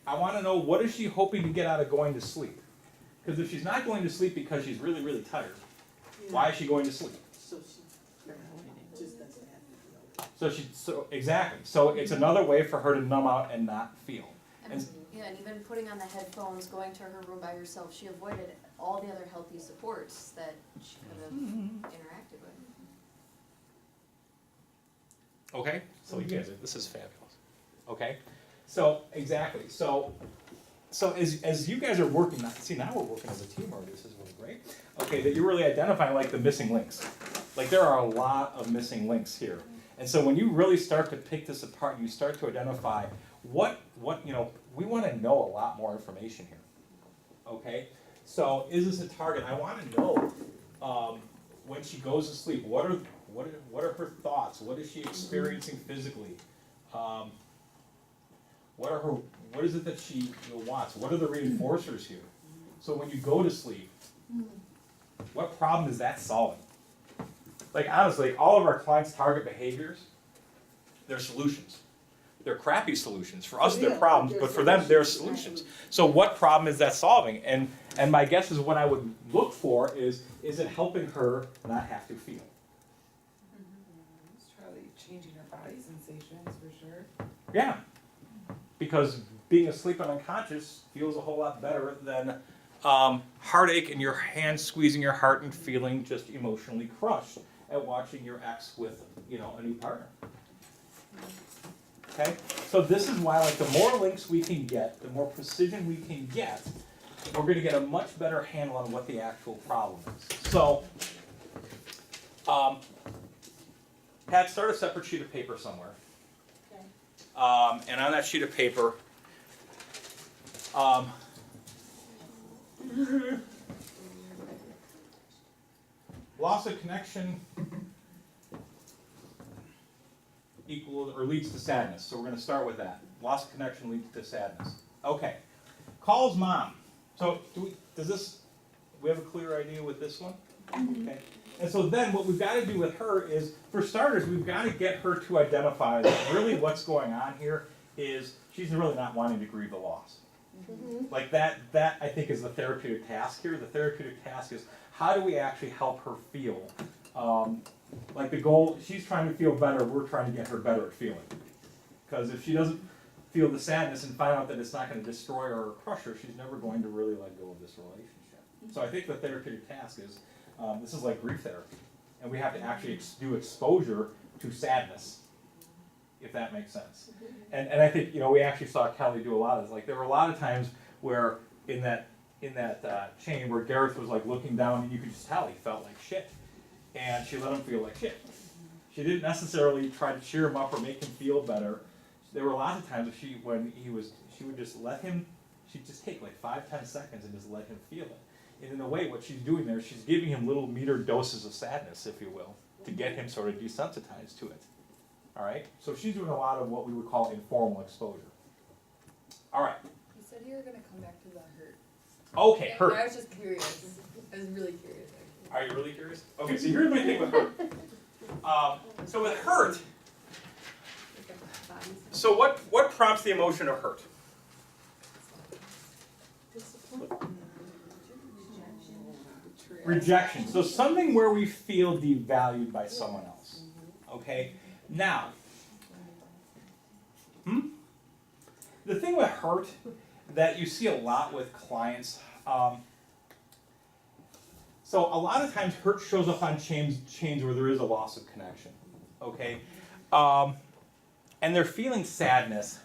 I want to know, what is she hoping to get out of going to sleep? Because if she's not going to sleep because she's really, really tired, why is she going to sleep? So she just doesn't have to feel. So exactly. So it's another way for her to numb out and not feel. And, yeah, and even putting on the headphones, going to her room by herself, she avoided all the other healthy supports that she could have interacted with. Okay, so you guys, this is fabulous. Okay, so exactly. So as you guys are working, see now we're working as a team already. This is really great. Okay, that you're really identifying like the missing links. Like there are a lot of missing links here, and so when you really start to pick this apart, you start to identify what we want to know a lot more information here. Okay, so is this a target? I want to know when she goes to sleep. What are her thoughts? What is she experiencing physically? What is it that she wants? What are the reinforcers here? So when you go to sleep, what problem is that solving? Like honestly, all of our clients' target behaviors, they're solutions. They're crappy solutions. For us, they're problems, but for them, they're solutions. So what problem is that solving? And my guess is what I would look for is it helping her not have to feel? It's probably changing her body sensations for sure. Yeah, because being asleep and unconscious feels a whole lot better than heartache and your hand squeezing your heart and feeling just emotionally crushed at watching your ex with a new partner. Okay, so this is why the more links we can get, the more precision we can get, we're going to get a much better handle on what the actual problem is. So, Pat, start a separate sheet of paper somewhere. And on that sheet of paper, loss of connection equals or leads to sadness. So we're going to start with that. Loss of connection leads to sadness. Okay. Calls mom. So we have a clear idea with this one? Okay. And so then what we've got to do with her is, for starters, we've got to get her to identify that really what's going on here is she's really not wanting to grieve the loss. Like that I think is the therapeutic task here. The therapeutic task is how do we actually help her feel? Like the goal, she's trying to feel better, we're trying to get her better at feeling. Because if she doesn't feel the sadness and find out that it's not going to destroy her or crush her, she's never going to really let go of this relationship. So I think the therapeutic task is, this is like grief therapy. And we have to actually do exposure to sadness, if that makes sense. And I think, we actually saw Kelly do a lot of this. Like there were a lot of times where in that chain where Gareth was like looking down and you could just tell he felt like shit. And she let him feel like shit. She didn't necessarily try to cheer him up or make him feel better. There were a lot of times she would just let him, she'd just take like 5-10 seconds and just let him feel it. And in a way, what she's doing there, she's giving him little metered doses of sadness, if you will, to get him sort of desensitized to it. All right? So she's doing a lot of what we would call informal exposure. All right. You said you were going to come back to the hurt. Okay, hurt. I was just curious. I was really curious, actually. Are you really curious? Okay, so here's my thing with hurt. So with hurt, so what prompts the emotion of hurt? Rejection. So something where we feel devalued by someone else. Okay? Now, the thing with hurt that you see a lot with clients, so a lot of times hurt shows up on chains where there is a loss of connection. Okay? And they're feeling sadness.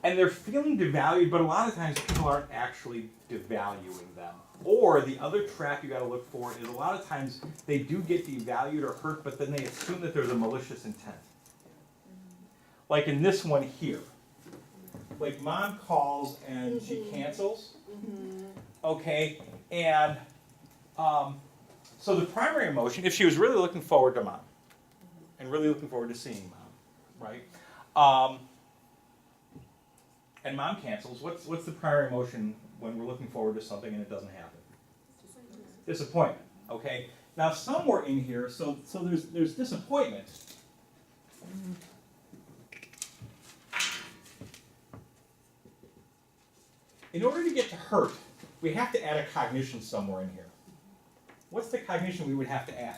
And they're feeling devalued, but a lot of times people aren't actually devaluing them. Or the other trap you got to look for is a lot of times they do get devalued or hurt, but then they assume that there's a malicious intent. Like in this one here. Like mom calls and she cancels. Okay, and so the primary emotion, if she was really looking forward to mom, and really looking forward to seeing mom, right? And mom cancels, what's the primary emotion when we're looking forward to something and it doesn't happen? Disappointment. Okay. Now somewhere in here, so there's disappointment. in order to get to hurt, we have to add a cognition somewhere in here. What's the cognition we would have to add?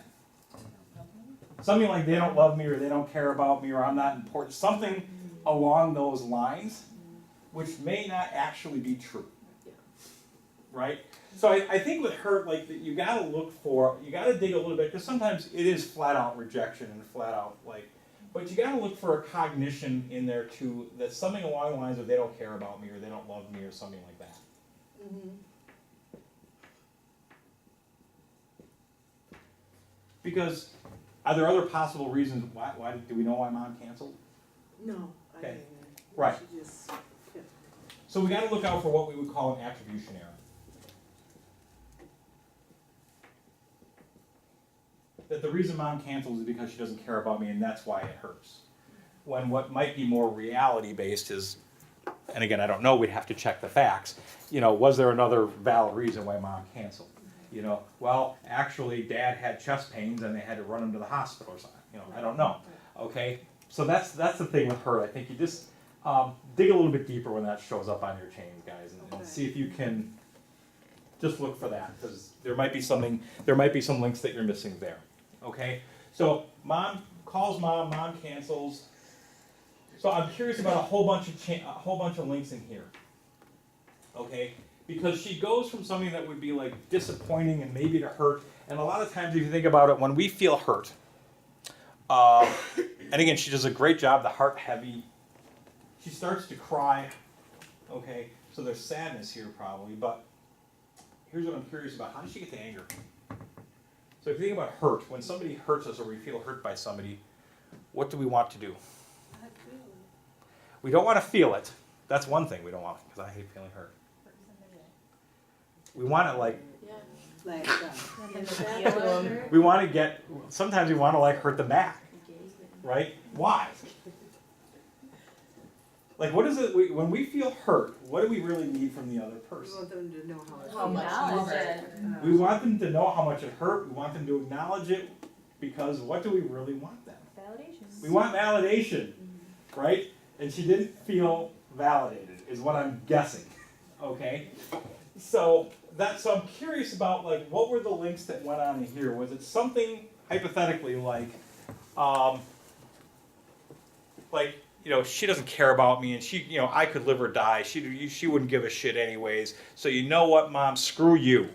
Something like they don't love me, or they don't care about me, or I'm not important. Something along those lines, which may not actually be true. Right? So I think with hurt, like, you gotta look for, you gotta dig a little bit, because sometimes it is flat out rejection and flat out, like, but you gotta look for a cognition in there too, that's something along the lines of they don't care about me, or they don't love me, or something like that. Because, are there other possible reasons, why do we know why mom canceled? No, I Okay. didn't. Right. She just kept. So we gotta look out for what we would call an attribution error. That the reason mom cancels is because she doesn't care about me, and that's why it hurts. When what might be more reality-based is, and again, I don't know, we'd have to check the facts, was there another valid reason why mom canceled? Well, actually, dad had chest pains and they had to run him to the hospital or something, I don't know, okay? So that's the thing with her. I think you just dig a little bit deeper when that shows up on your chains, guys, and see if you can just look for that, because there might be some links that you're missing there, okay? So mom calls mom cancels. So I'm curious about a whole bunch of links in here, okay? Because she goes from something that would be like disappointing and maybe to hurt, and a lot of times if you think about it, when we feel hurt, and again, she does a great job, the heart heavy, she starts to cry, okay? So there's sadness here probably, but here's what I'm curious about. How does she get to anger? So if you think about hurt, when somebody hurts us or we feel hurt by somebody, what do we want to do? We don't want to feel it. That's one thing we don't want, because I hate feeling hurt. We want to we want to sometimes we want to hurt them back, right? Why? Like, what is it, when we feel hurt, what do we really need from the other We person? want them to know how it How much Acknowledge you it. hurt. We want them to know how much it hurt. We want them to acknowledge it, because what do we really want them? Validation. We want validation, right? And she didn't feel validated, is what I'm guessing, okay? So I'm curious about, what were the links that went on in here? Was it something, hypothetically, she doesn't care about me, and she, I could live or die. She wouldn't give a shit anyways. So you know what, mom, screw you.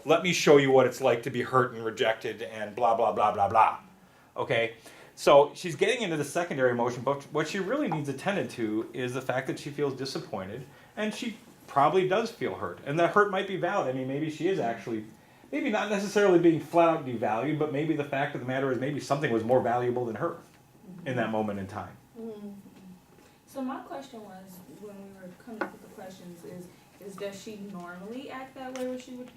Let me show you what it's like to be hurt and rejected and blah, blah, blah, blah, blah. Okay? So she's getting into the secondary emotion, but what she really needs attended to is the fact that she feels disappointed, and she probably does feel hurt. And that hurt might be valid. I mean, maybe she is actually, maybe not necessarily being flat out devalued, but maybe the fact of the matter is maybe something was more valuable than her in that moment in time. So my question was, when we were coming up with the questions, is does she normally act that way, where she would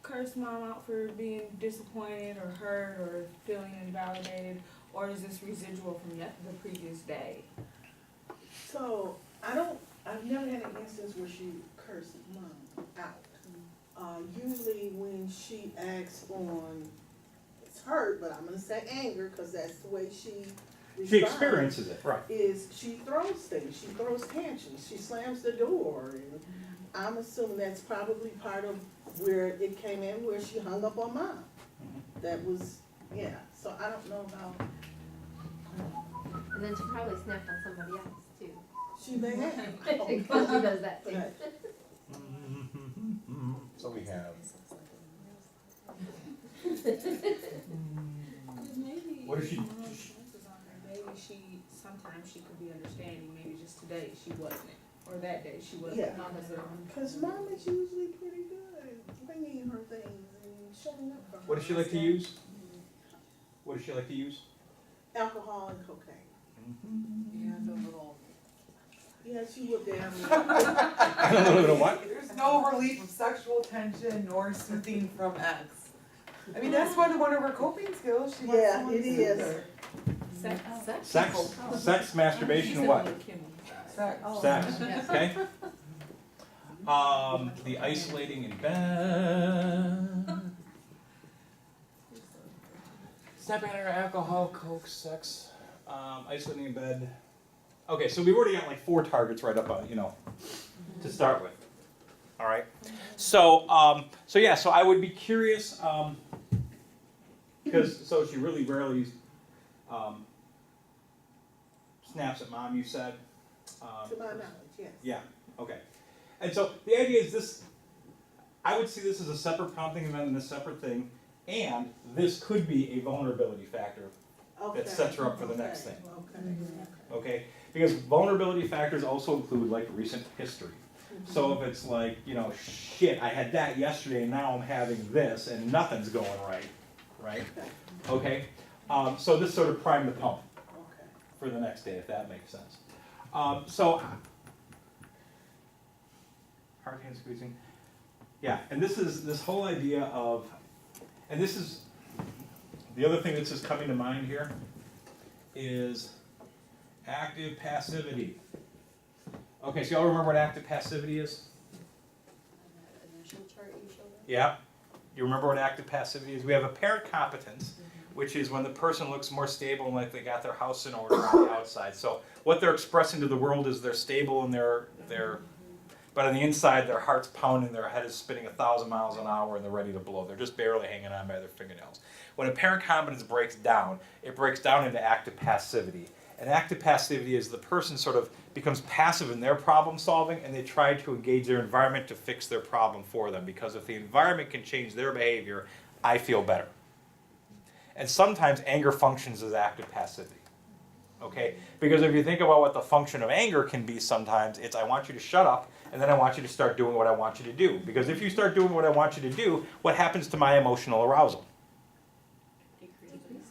curse mom out for being disappointed or hurt or feeling invalidated, or is this residual from the previous day? So, I've never had an instance where she cursed mom out. Usually when she acts on, it's hurt, but I'm gonna say anger, cause that's the way she responds. She experiences it, right. Is she throws things, she throws tantrums, she slams the door, and I'm assuming that's probably part of where it came in, where she hung up on mom. That was, so I don't know about, And then she probably snapped on somebody else too. she may have. Because she does that too. Right. So we have. Maybe What if she- maybe sometimes she could be understanding, maybe just today she wasn't, or that day she wasn't. Yeah. because of- Cause mom is usually pretty good at bringing her things and showing up for her. What does she like to use? What does she like to use? Alcohol and cocaine. Yeah, the little. Yeah, she would down. A little bit of what? There's no relief of sexual tension nor soothing from ex. I mean, that's one of her coping skills. She wants Yeah, someone it to soothe is. her. Sex, masturbation, what? Sex. Sex, Yes. okay? The isolating in bed. Step at her, alcohol, coke, sex, isolating in bed. Okay, so we've already got 4 targets right up on, to start with. All right. So so I would be curious, because so she really rarely snaps at mom. You said. To my knowledge, yes. Yeah. Okay. And so the idea is this. I would see this as a separate prompting event and a separate thing, and this could be a vulnerability factor Okay. that sets her up for the next thing. Okay. Okay? Because vulnerability factors also include like recent history. So if it's like, you know, shit, I had that yesterday and now I'm having this and nothing's going right, right? Okay. Okay? So this sort of primed the pump Okay. for the next day, if that makes sense. So, hard hand squeezing. Yeah, and this is this whole idea of, and this is, the other thing that's just coming to mind here is active passivity. Okay, so y'all remember what active passivity is? That initial chart you showed us? Yeah. You remember what active passivity is? We have apparent competence, which is when the person looks more stable and like they got their house in order on the outside. So what they're expressing to the world is they're stable and they're but on the inside their heart's pounding, their head is spinning 1,000 miles an hour and they're ready to blow. They're just barely hanging on by their fingernails. When apparent competence breaks down, it breaks down into active passivity. And active passivity is the person sort of becomes passive in their problem solving and they try to engage their environment to fix their problem for them, because if the environment can change their behavior, I feel better. And sometimes anger functions as active passivity. Okay? Because if you think about what the function of anger can be sometimes, it's I want you to shut up and then I want you to start doing what I want you to do. Because if you start doing what I want you to do, what happens to my emotional arousal?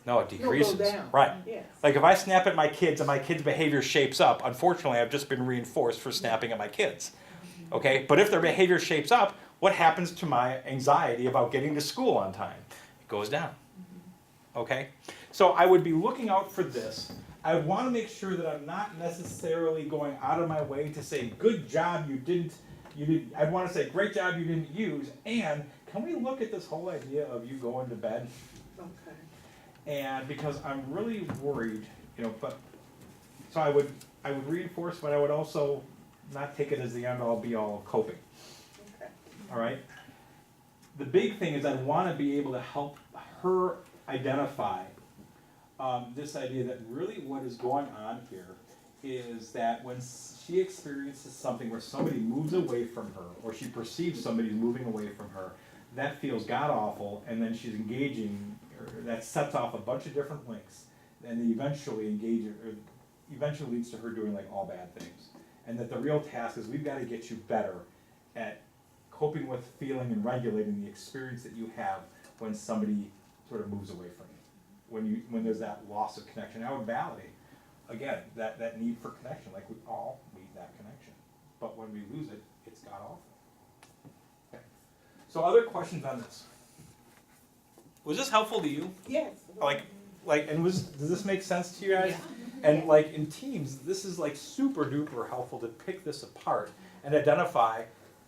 No, it decreases. It'll go down. Right. Yes. Like if I snap at my kids and my kids' behavior shapes up, unfortunately I've just been reinforced for snapping at my kids. Okay? But if their behavior shapes up, what happens to my anxiety about getting to school on time? It goes down. Okay? So I would be looking out for this. I would want to make sure that I'm not necessarily going out of my way to say, good job, you didn't, I'd want to say, great job, you didn't use, and can we look at this whole idea of you going to bed? Okay. And because I'm really worried, you know, but, so I would reinforce, but I would also not take it as the end all be all of coping. Okay. All right? The big thing is I want to be able to help her identify this idea that really what is going on here is that when she experiences something where somebody moves away from her, or she perceives somebody moving away from her, that feels god-awful, and then she's engaging, or that sets off a bunch of different links, and eventually eventually leads to her doing like all bad things. And that the real task is we've got to get you better at coping with feeling and regulating the experience that you have when somebody sort of moves away from you, when there's that loss of connection. I would validate, again, that need for connection, like we all need that connection. But when we lose it, it's god-awful. Okay. So other questions on this? Was this helpful to you? Yes. And does this make sense to you guys? And like in teams, this is like super duper helpful to pick this apart and identify,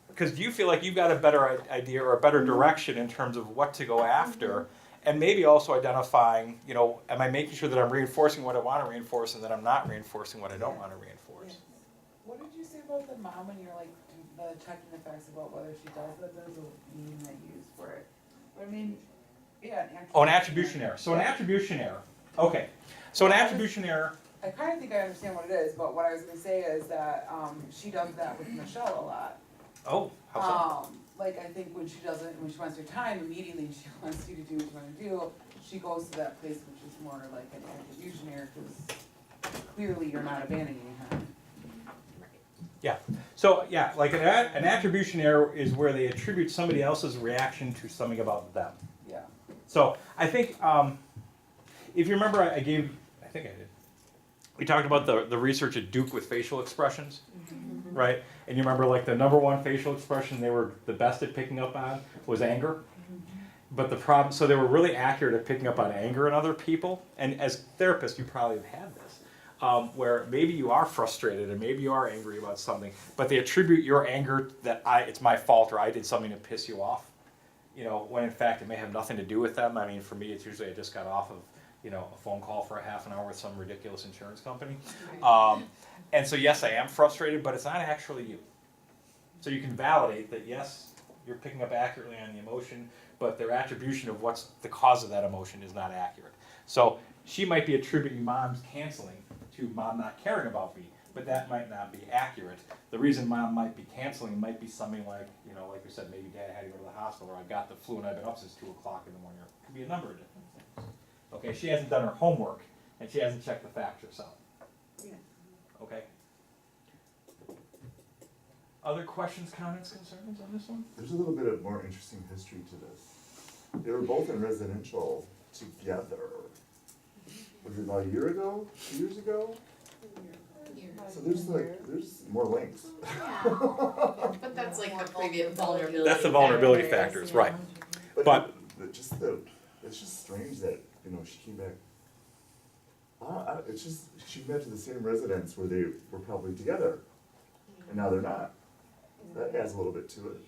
because do you feel like you've got a better idea or a better direction in terms of what to go after, and maybe also identifying, you know, am I making sure that I'm reinforcing what I want to reinforce and that I'm not reinforcing what I don't want to reinforce? What did you say about the mom when you're like checking the facts about whether she does that? There's a meaning that you use for it. But I mean, yeah, An attribution error. So an attribution error. Okay. So an attribution error. I kind of think I understand what it is, but what I was going to say is that she does that with Michelle a lot. Oh, how so? Like I think when she wants her time, immediately she wants you to do what you want to do. She goes to that place which is more like an attribution error because clearly you're not abandoning her. Yeah. So yeah, like an attribution error is where they attribute somebody else's reaction to something about them. Yeah. So I think if you remember, I think I did. We talked about the research at Duke with facial expressions, right? And you remember like the number one facial expression they were the best at picking up on was anger. But the problem, so they were really accurate at picking up on anger in other people. And as therapists, you probably have had this, where maybe you are frustrated and maybe you are angry about something, but they attribute your anger that it's my fault or I did something to piss you off. You know, when in fact it may have nothing to do with them. I mean, for me, it's usually I just got off of, you know, a phone call for a half an hour with some ridiculous insurance company. And so yes, I am frustrated, but it's not actually you. So you can validate that, yes, you're picking up accurately on the emotion, but their attribution of what's the cause of that emotion is not accurate. So she might be attributing mom's canceling to mom not caring about me, but that might not be accurate. The reason mom might be canceling might be something like, you know, like we said, maybe dad had to go to the hospital, or I got the flu and I've been up since 2 o'clock in the morning. It could be a number of different things. Okay, she hasn't done her homework, and she hasn't checked the facts herself. Yeah. Okay? Other questions, comments, concerns on this one? There's a little bit of more interesting history to this. They were both in residential together. Was it about a year ago, 2 years ago? So there's more links. But that's like the previous vulnerability. That's the vulnerability factors, right. But- It's just strange that, you know, she came back. It's just, she met to the same residence where they were probably together, and now they're not. That adds a little bit to it.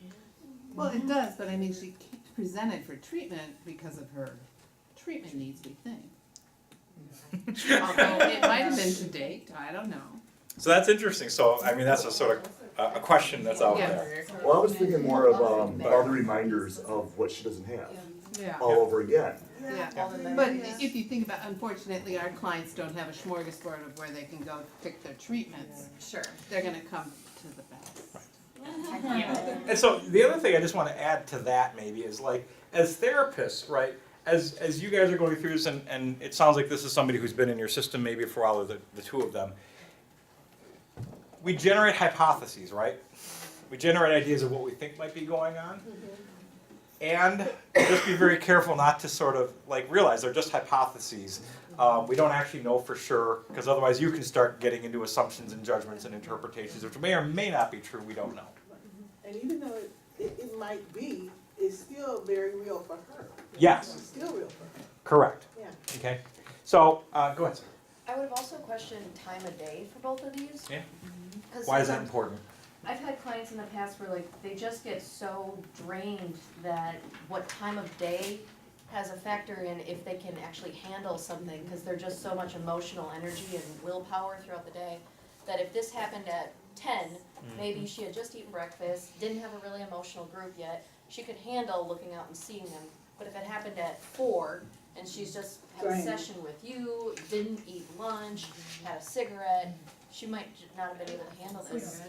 Well, it does, but I mean, she presented for treatment because of her treatment needs, we think. Although it might have been to date, I don't know. So that's interesting. So, I mean, that's a sort of a question that's out there. Well, I was thinking more of, all the reminders of what she doesn't have, Yeah. all over again. Yeah, but if you think about, unfortunately, our clients don't have a smorgasbord of where they can go pick their treatments. Sure. They're gonna come to the best. And so the other thing I just want to add to that maybe is like, as therapists, right, as you guys are going through this, and it sounds like this is somebody who's been in your system maybe for a while, or the two of them, we generate hypotheses, right? We generate ideas of what we think might be going on. And just be very careful not to sort of like realize they're just hypotheses. We don't actually know for sure, because otherwise you can start getting into assumptions and judgments and interpretations, which may or may not be true, we don't know. And even though it might be, it's still very real for her. Yes. It's still real for her, Correct. yeah. Okay. So, go ahead, sir. I would have also questioned time of day for both of these. Yeah. 'Cause Why is that sometimes- important? I've had clients in the past where like they just get so drained that what time of day has a factor in if they can actually handle something, because they're just so much emotional energy and willpower throughout the day, that if this happened at 10, maybe she had just eaten breakfast, didn't have a really emotional group yet, she could handle looking out and seeing them. But if it happened at 4 and she's just had a Drained. session with you, didn't eat lunch, had a cigarette, she might not have been able to handle this.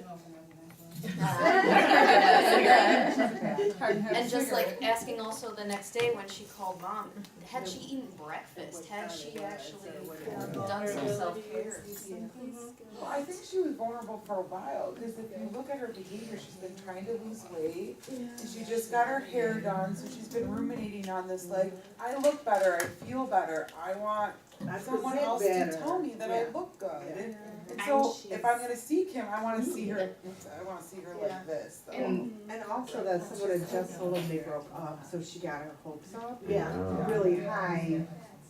And just like asking also the next day when she called mom, had she eaten breakfast? Had she actually done some self-care? Well, I think she was vulnerable for a while, because if you look at her behavior, she's been trying to lose weight, and she just got her hair done, so she's been ruminating on this, like, I look better, I feel better, I want I someone present else better. to tell me that I Yeah. look good. Yeah. And so, if I'm gonna seek him, I wanna see her, Yeah. like this, though. And also that's what it just so when they broke up, so she got her hopes up Yeah. really high,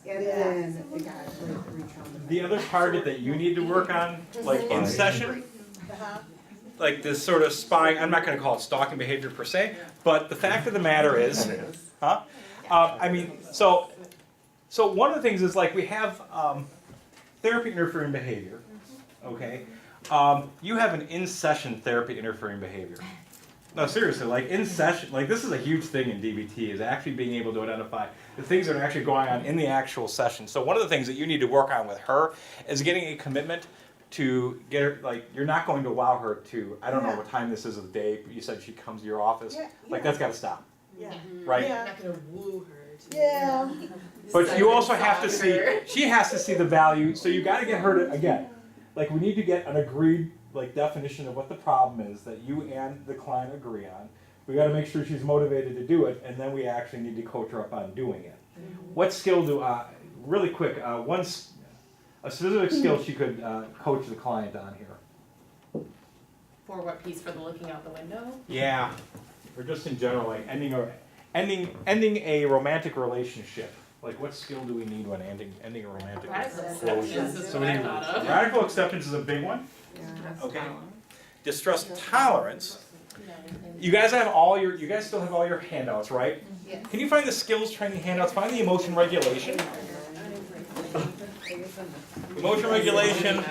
and then it got like re-traumatized. The other part that you need to work on, like in session, Uh-huh. like this sort of spying, I'm not gonna call it stalking behavior per se, but the fact of the matter is, I mean, so one of the things is like we have therapy interfering behavior, okay? You have an in-session therapy interfering behavior. No, seriously, like in session, like this is a huge thing in DBT, is actually being able to identify the things that are actually going on in the actual session. So one of the things that you need to work on with her is getting a commitment to get her, like, you're not going to allow her to, I don't know Yeah. what time this is of the day, but you said she comes to your office. Yeah, Like, yeah. that's gotta stop, Yeah. right? Yeah. I'm not gonna woo her to. Yeah. But you also have to see, she has to see the value, so you gotta get her to, again, like, we need to get an agreed, like, definition of what the problem is that you and the client agree on. We gotta make sure she's motivated to do it, and then we actually need to coach her up on doing it. What skill really quick, a specific skill she could coach the client on here? For what piece? For the looking out the window? Yeah, or just in general, like ending a romantic relationship. Like, what skill do we need when ending a romantic Radical relationship? acceptance is So what we I need thought of. radical acceptance is a big one. Okay. Distress tolerance. You guys still have all your handouts, right? Yes. Can you find the skills training handouts? Find the emotion regulation. Emotion regulation.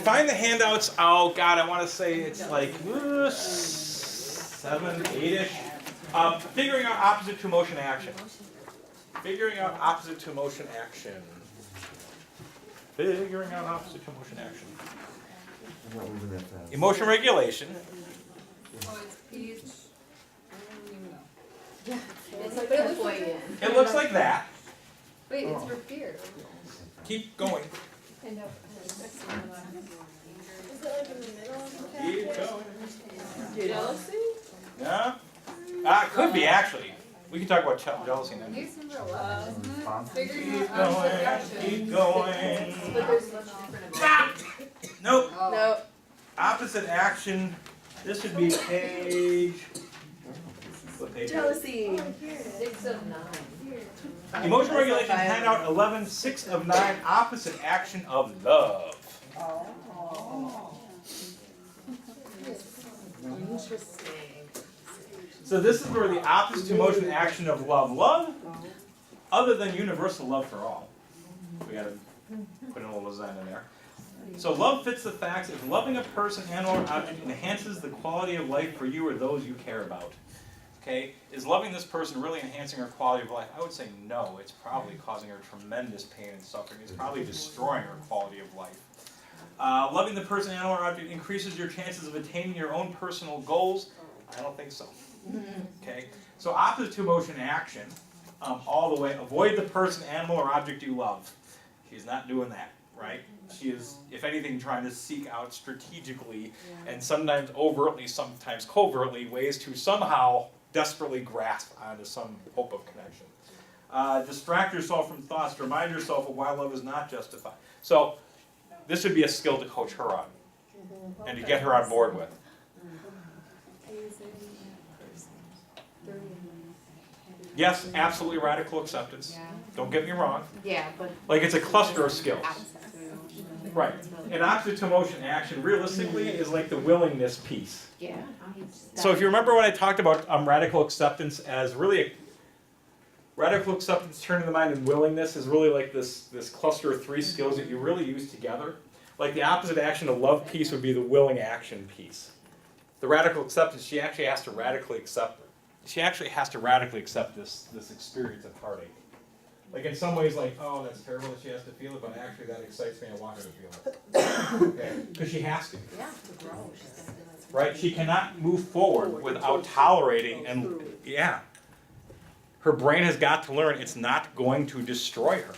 Find the handouts. Oh God, I want to say it's like 7, 8-ish. Figuring out opposite to emotion action. Figuring out opposite to emotion action. Figuring out opposite to emotion action. I'm not moving that fast. Emotion regulation. Oh, it's page, I don't even know. It's like halfway in. It looks like that. Wait, it's for fear. Keep going. And up. Is it like in the middle of the Keep going. Jealousy? Yeah. It could be actually. We can talk about jealousy now. Page number 11, isn't it? Response? Figuring Keep out opposite going. action. Keep going. But there's different. Nope. Oh. No. Opposite action. This should be page. What page? Jealousy. 6 of 9. Emotion regulation handout 11, 6 of 9. Opposite action of love. So this is where the opposite to emotion action of love, other than universal love for all. We gotta put in a little zen in there. So love fits the facts. If loving a person, animal, or object enhances the quality of life for you or those you care about. Okay, is loving this person really enhancing her quality of life? I would say no. It's probably causing her tremendous pain and suffering. It's probably destroying her quality of life. Loving the person, animal, or object increases your chances of attaining your own personal goals. I don't think so. Okay, so opposite to emotion action, all the way. Avoid the person, animal, or object you love. She's not doing that, right? She is, if anything, trying to seek out strategically and sometimes overtly, sometimes covertly, ways to somehow desperately grasp onto some hope of connection. Distract yourself from thoughts to remind yourself of why love is not justified. So this would be a skill to coach her on and to get her on board with. Yes, absolutely radical acceptance. Don't get me wrong. Yeah, but. Like it's a cluster of skills. Right. And opposite to emotion action, realistically, is like the willingness piece. Yeah. So if you remember when I talked about radical acceptance as really radical acceptance, turning the mind, and willingness is really like this cluster of 3 skills that you really use together. Like the opposite action of love piece would be the willing action piece. The radical acceptance, she actually has to radically accept it. She actually has to radically accept this experience of heartache. Like in some ways, like, oh, that's terrible that she has to feel it, but actually that excites me. I want her to feel it. Okay, because she has to. Yeah, to grow. She's gotta do that. Right? She cannot move forward without tolerating and yeah. Her brain has got to learn it's not going to destroy her.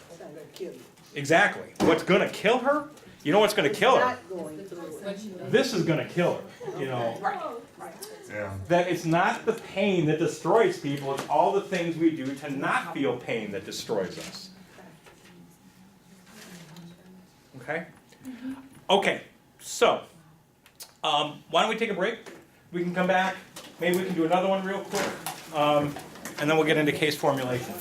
Exactly. What's going to kill her? You know what's going to kill her? This is going to kill her. You know. Yeah. That it's not the pain that destroys people, it's all the things we do to not feel pain that destroys us. Okay? Okay, so, why don't we take a break? We can come back, maybe we can do another one real quick, and then we'll get into case formulation.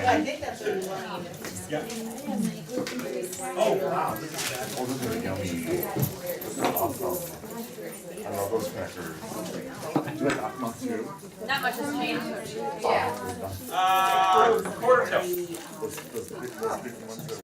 I think that's what you want. Yeah. Oh, wow. Oh, those are yummy. Awesome. I love those crackers. Do you like Akma too? Not much has changed. Yeah. Quarter till. Those big ones that